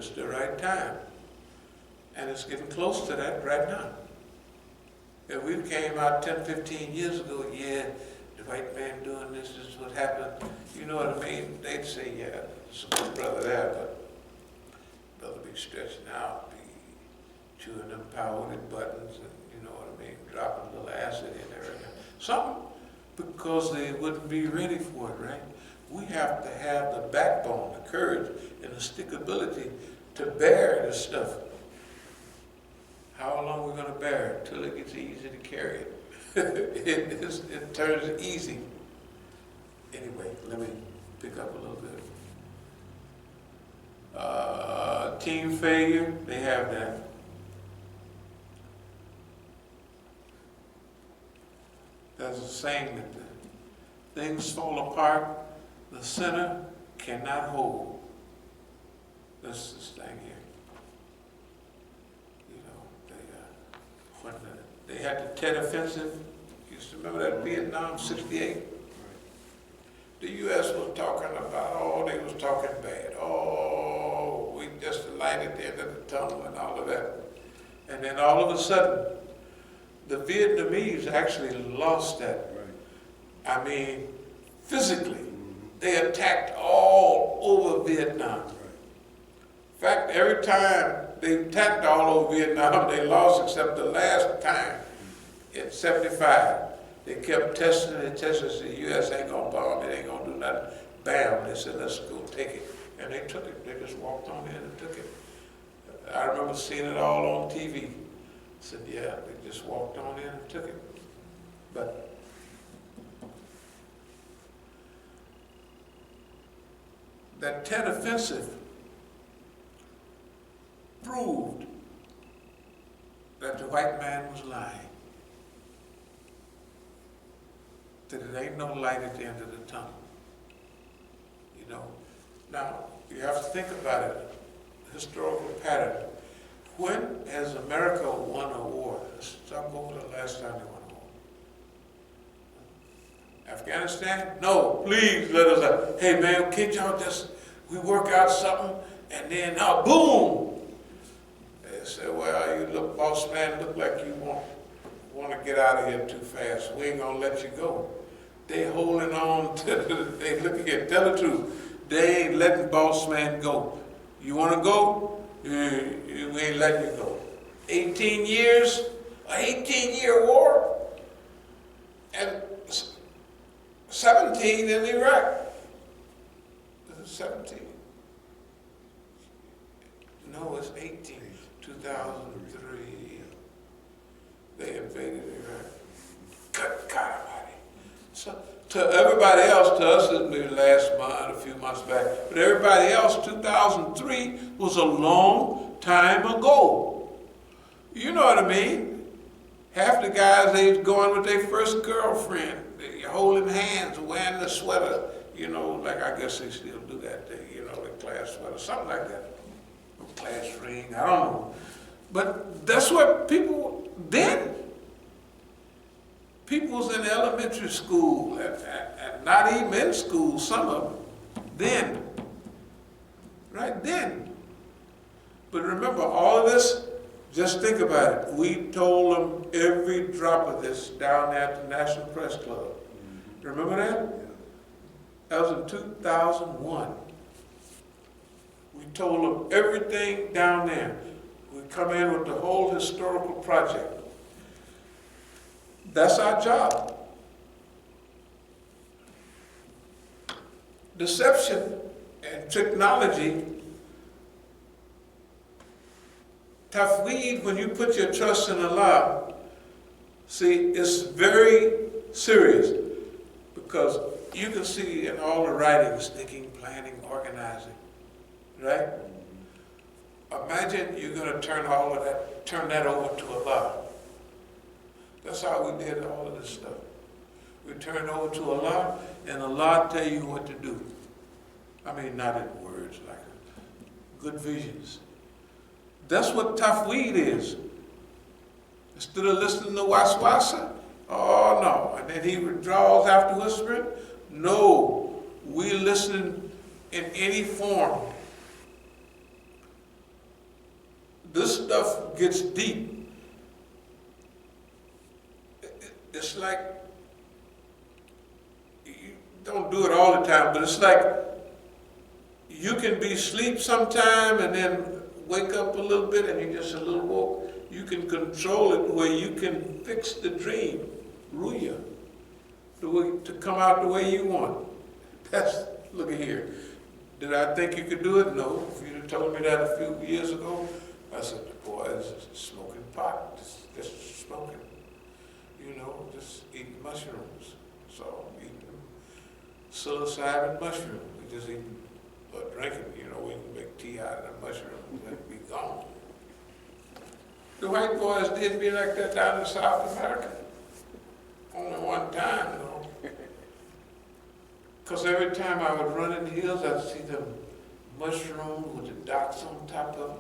it's the right time. And it's getting close to that right now. If we came out 10, 15 years ago, yeah, the white man doing this is what happened. You know what I mean? They'd say, yeah, there's a good brother there, but brother be stretching out, be chewing them power buttons, and you know what I mean, dropping a little acid in there. Something because they wouldn't be ready for it, right? We have to have the backbone, the courage, and the stickability to bear this stuff. How long are we going to bear it? Till it gets easy to carry it. It turns easy. Anyway, let me pick up a little bit. Team failure, they have that. There's a saying that things fall apart, the center cannot hold. That's this thing here. When they had the Tet Offensive, you used to remember that Vietnam, 68? The U.S. was talking about, oh, they was talking bad. Oh, we just lighted at the end of the tunnel and all of that. And then all of a sudden, the Vietnamese actually lost that. Right. I mean, physically, they attacked all over Vietnam. Right. In fact, every time they attacked all over Vietnam, they lost except the last time in 75. They kept testing and testing. The U.S. ain't gonna bomb, it ain't gonna do nothing. Bam, they said, let's go take it. And they took it, they just walked on in and took it. I remember seeing it all on TV. I said, yeah, they just walked on in and took it. But that Tet Offensive proved that the white man was lying. That it ain't no light at the end of the tunnel. You know? Now, you have to think about it. Historical pattern. When has America won a war? Let's talk over the last time they won a war. Afghanistan? No, please let us out. Hey man, can't y'all just, we work out something and then now boom! They said, well, you look, boss man, look like you want to get out of here too fast. We ain't gonna let you go. They holding on to, they looking at, tell the truth. They ain't letting boss man go. You want to go? We ain't letting you go. 18 years, an 18-year war, and 17 in Iraq. Is it 17? No, it's 18. 2003. They invaded Iraq. Good God Almighty. So, to everybody else, to us it maybe last month, a few months back, but everybody else, 2003 was a long time ago. You know what I mean? Half the guys, they was going with their first girlfriend, they holding hands, wearing the sweater, you know, like I guess they still do that thing, you know, the class sweater, something like that. Class ring, I don't know. But that's what people did. People was in elementary school, and not even in school, some of them, then. Right then. But remember, all of this, just think about it. We told them every drop of this down there at the National Press Club. Remember that? That was in 2001. We told them everything down there. We come in with the whole historical project. That's our job. Deception and technology, tafweed, when you put your trust in Allah, see, it's very serious because you can see in all the writings, thinking, planning, organizing, right? Imagine you're going to turn all of that, turn that over to Allah. That's how we did all of this stuff. We turned over to Allah, and Allah tell you what to do. I mean, not in words, like good visions. That's what tafweed is. Instead of listening to waswasa, oh no, and then he withdraws after whispering. No, we listen in any form. stuff gets deep. It's like, you don't do it all the time, but it's like you can be asleep sometime and then wake up a little bit and you're just a little woke. You can control it where you can fix the dream, ruya, to come out the way you want. Look at here. Did I think you could do it? No. If you'd have told me that a few years ago, I said, boy, this is smoking pot, just smoking, just eating mushrooms. So I'm eating psilocybin mushrooms. We just eating, or drinking, we can make tea out of the mushrooms and be gone. The white boys did me like that down in South America. Only one time, though. Because every time I would run in the hills, I'd see them mushrooms with the dots on top of them.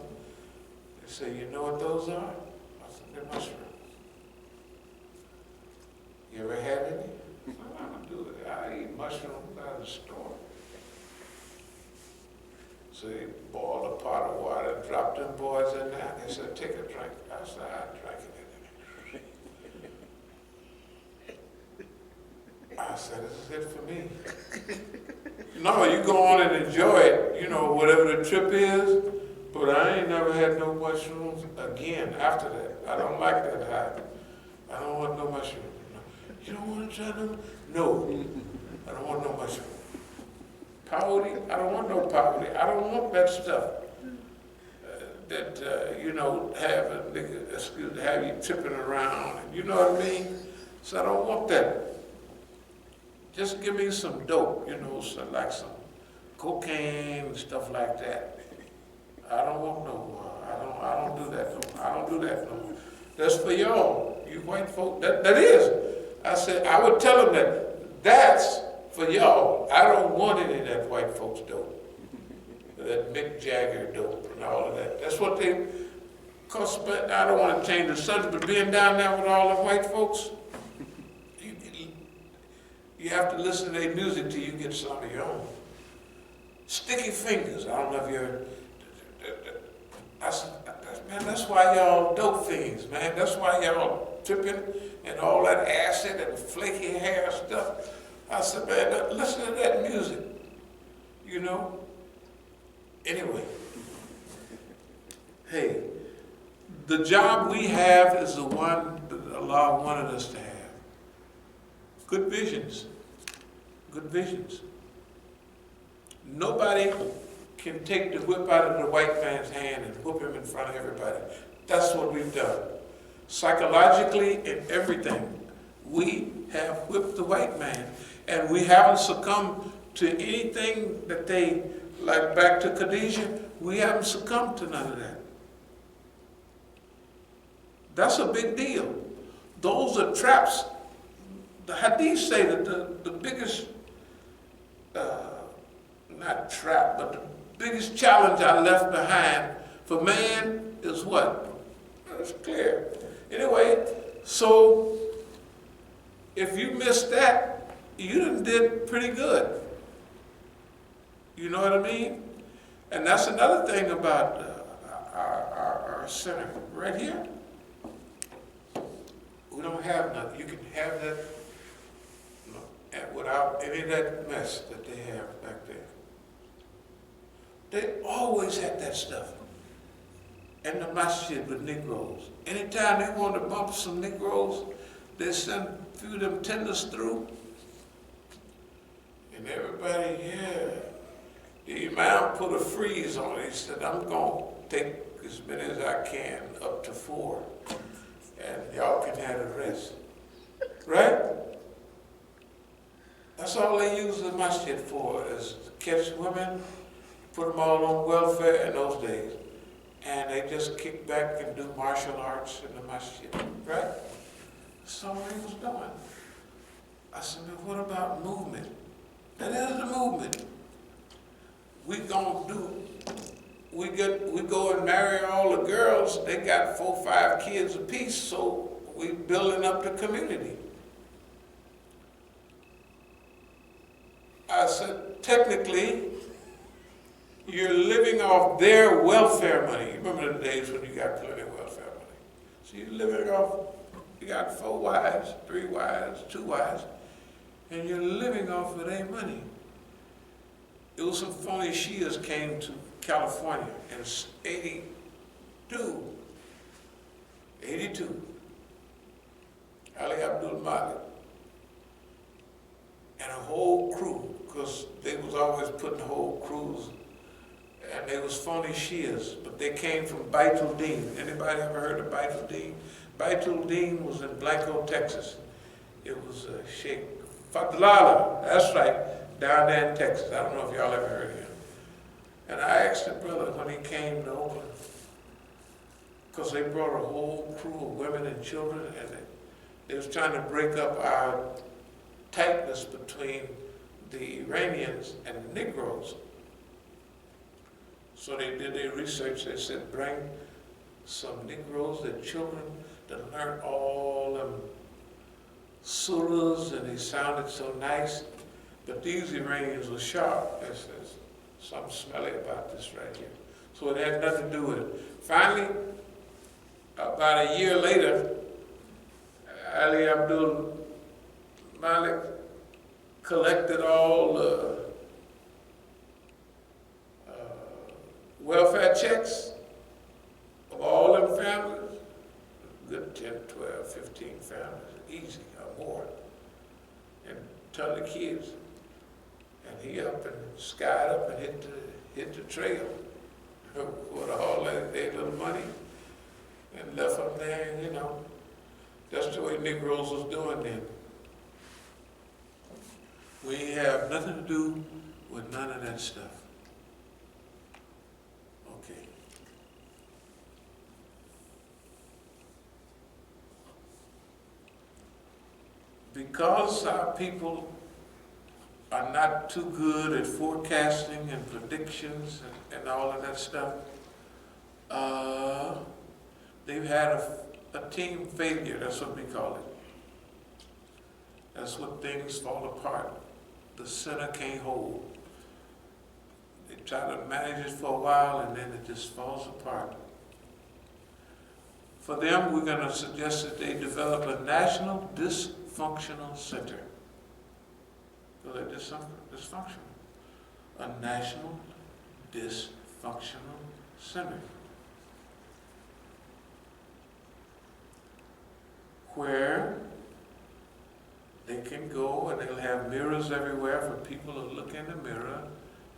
They say, you know what those are? I said, they're mushrooms. You ever had any? I said, I don't do it. I eat mushrooms out of the store. So they boiled a pot of water, dropped them boys in there. They said, take a drink. I said, I drank it. I said, this is it for me. No, you go on and enjoy it, whatever the trip is, but I ain't never had no mushrooms again after that. I don't like that high. I don't want no mushrooms. You don't want to try them? No, I don't want no mushrooms. Peyote? I don't want no peyote. I don't want that stuff have you tripping around. You know what I mean? So I don't want that. Just give me some dope, like some cocaine and stuff like that. I don't want no. I don't do that. No. I don't do that. No. That's for y'all, you white folk. That is. I said I would tell them that. That's for y'all. I don't want any of that white folks dope. That Mick Jagger dope and all of that. That's what they. Cause I don't want to change the subject, but being down there with all the white folks. You have to listen to their music till you get some of your own. Sticky Fingers, I don't know if you're, I said, man, that's why y'all dope things, man. That's why y'all tripping and all that acid and flaky hair stuff. I said, man, listen to that music, Anyway, hey, the job we have is the one that Allah wanted us to have. Good visions. Good visions. Nobody can take the whip out of the white man's hand and whoop him in front of everybody. That's what we've done. Psychologically and everything, we have whipped the white man, and we haven't succumbed to anything that they, like back to Khadijah, we haven't succumbed to none of that. That's a big deal. Those are traps. The hadiths say that the biggest, not trap, but the biggest challenge I left behind for man is what? It's clear. Anyway, so if you missed that, you done did pretty good. You know what I mean? And that's another thing about our center right here. We don't have nothing. You can have that without any of that mess that they have back there. They always had that stuff. And the Masjid with Negroes. Anytime they want to bump some Negroes, they send a few of them tenders through. And everybody, the Imam put a freeze on it. He said, I'm going to take as many as I can, up to 4. And y'all can have the rest. Right? That's all they use the Masjid for, is to catch women, put them all on welfare in those days. And they just kick back and do martial arts in the Masjid, right? That's all they was doing. I said, man, what about movement? That is the movement. We go and marry all the girls, they got 4, 5 kids apiece, so we building up the community. I said, technically, You're living off their welfare money. You remember the days when you got plenty of welfare money. So you're living off, you got 4 wives, 3 wives, 2 wives, and you're living off of their money. It was some phony Shias came to California in 82. Ali Abdul Malik and a whole crew, because they was always putting whole crews, and they was phony Shias, but they came from Baitul Deen. Anybody ever heard of Baitul Deen? Baitul Deen was in Blanco, Texas. It was Sheikh Fadlala, that's right, down there in Texas. I don't know if y'all ever heard of him. And I asked the brother when he came to Oakland, because they brought a whole crew of women and children, and they was trying to break up our tightness between the Iranians and the Negroes. So they did their research. They said, bring some Negroes, their children, that learned all them surahs, and they sounded so nice. But these Iranians were sharp. There's something smelly about this right here. So it had nothing to do with it. Finally, about a year later, Ali Abdul Malik collected all the welfare checks of all them families, good 10, 12, 15 families, easy or more, and a ton of kids. And he up and skied up and hit the trail with all their little money and left them there, and, you know, that's the way Negroes was doing then. We have nothing to do with none of that stuff. Okay. Because our people are not too good at forecasting and predictions and all of that stuff, they've had a team failure, that's what we call it. That's when things fall apart. The center can't hold. They try to manage it for a while and then it just falls apart. For them, we're going to suggest that they develop a national dysfunctional center. So they're dysfunctional. A national dysfunctional center. Where they can go and they'll have mirrors everywhere for people to look in the mirror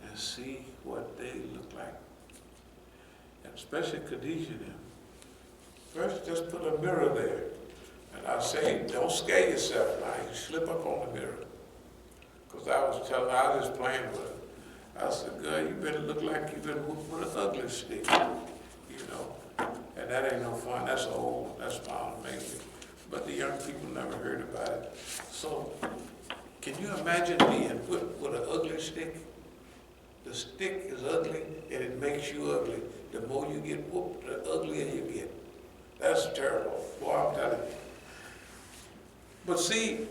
and see what they look like. And especially Khadijah and them. First, just put a mirror there. And I say, don't scare yourself now. You slip up on the mirror. Because I was telling her, I was just playing with her. I said, girl, you better look like you've been whooped with an ugly stick. You know. And that ain't no fun. That's old. That's Mom Mason. But the young people never heard about it. So, can you imagine being whipped with an ugly stick? The stick is ugly and it makes you ugly. The more you get whooped, the uglier you get. That's terrible. Boy, I'm telling you. But see,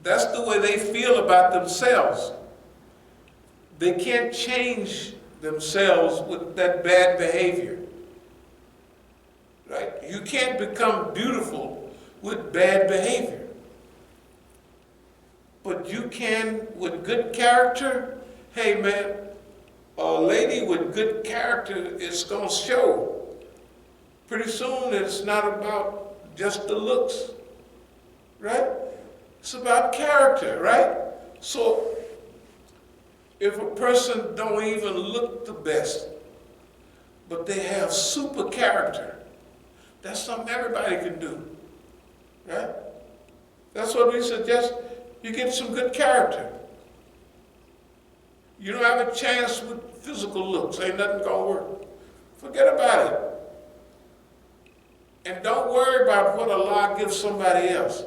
that's the way they feel about themselves. They can't change themselves with that bad behavior. Right? You can't become beautiful with bad behavior. But you can with good character. Hey man, a lady with good character is going to show. Pretty soon it's not about just the looks. Right? It's about character, right? So if a person don't even look the best, but they have super character, that's something everybody can do, right? That's what we suggest. You get some good character. You don't have a chance with physical looks. Ain't nothing gonna work. Forget about it. And don't worry about what Allah gives somebody else.